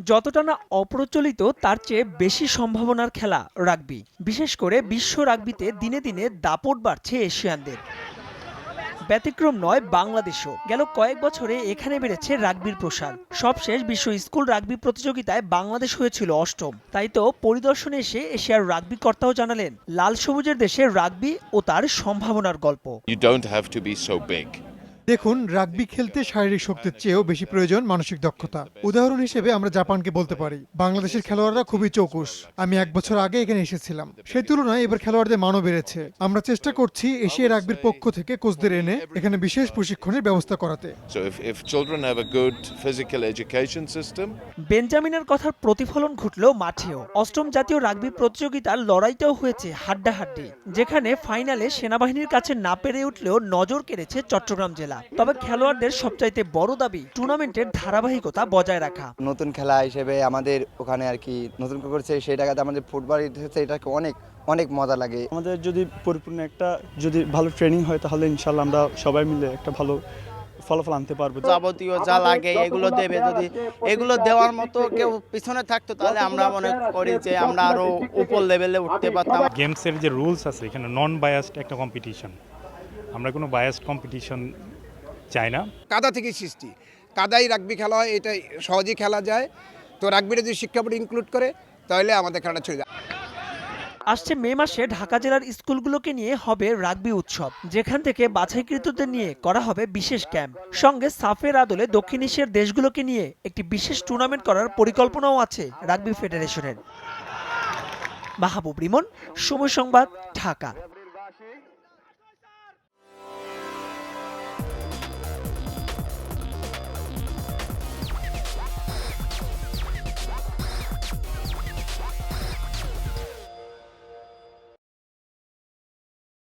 যতটা না অপ্রচলিত তার চেয়ে বেশি সম্ভাবনার খেলা রাগবি। বিশেষ করে বিশ্ব রাগবিতে দিনে দিনে দাপট বাড়ছে এশিয়ানদের। ব্যতিক্রম নয় বাংলাদেশও। গেল কয়েক বছরে এখানে বেড়েছে রাগবির প্রসার। সবশেষ বিশ্ব স্কুল রাগবি প্রতিযোগিতায় বাংলাদেশ হয়েছিল অষ্টম। তাই তো পরিদর্শনে এসে এশিয়ার রাগবি কর্তাও জানালেন লাল সবুজের দেশে রাগবি ও তার সম্ভাবনার গল্প। You don't have to be so big. দেখুন, রাগবি খেলতে শারীরিক শক্তির চেয়েও বেশি প্রয়োজন মানসিক দক্ষতা। উদাহরণ হিসেবে আমরা জাপানকে বলতে পারি। বাংলাদেশের খেলোয়াড়রা খুবই চৌকুস। আমি 1 বছর আগে এখানে এসেছিলাম, সেই তুলনায় এবার খেলোয়াড়দের মানও বেড়েছে। আমরা চেষ্টা করছি এশিয়া রাগবির পক্ষ থেকে কোচদের এনে এখানে বিশেষ প্রশিক্ষণের ব্যবস্থা করাতে। So if children have a good physical education system, বেঞ্জামিনের কথার প্রতিফলন ঘটল মাঠেও। অষ্টম জাতীয় রাগবি প্রতিযোগিতার লড়াইটাও হয়েছে হাড্ডাহাড্ডি, যেখানে ফাইনালে সেনাবাহিনীর কাছে না পেরে উঠলেও নজর কেড়েছে চট্টগ্রাম জেলা। তবে খেলোয়াড়দের সবচাইতে বড় দাবি টুর্নামেন্টের ধারাবাহিকতা বজায় রাখা। নতুন খেলা হিসেবে আমাদের ওখানে আর কি নতুন করছে, সেই জায়গাতে আমাদের ফুটবল হচ্ছে, এটাকে অনেক অনেক মজা লাগে। আমাদের যদি পরিপূর্ণ একটা ভালো ট্রেনিং হয় তাহলে ইনশাল্লাহ আমরা সবাই মিলে একটা ভালো ফলাফল আনতে পারবো। যাবতীয় যা লাগে এগুলো দেবে, যদি এগুলো দেওয়ার মতো কেউ পিছনে থাকতো তাহলে আমরা মনে করি যে আমরা আরো উপর লেভেলে উঠতে পারতাম। গেমসের যে রুলস আছে এখানে নন বায়াসড একটা কম্পিটিশন, আমরা কোনো বায়াসড কম্পিটিশন চাই না। কাদা থেকে সৃষ্টি, কাদাই রাগবি খেলা হয়, এটা সহজেই খেলা যায়। তো রাগবিটা যদি শিক্ষাবোর্ড ইনক্লুড করে তাহলে আমাদের খেলাটা চলে যায়। আসছে মে মাসে ঢাকা জেলার স্কুলগুলোকে নিয়ে হবে রাগবি উৎসব, যেখান থেকে বাছাইকৃতদের নিয়ে করা হবে বিশেষ ক্যাম্প। সঙ্গে সাফের আদলে দক্ষিণ এশিয়ার দেশগুলোকে নিয়ে একটি বিশেষ টুর্নামেন্ট করার পরিকল্পনাও আছে রাগবি ফেডারেশনের। মাহবুব রিমন, সময় সংবাদ, ঢাকা।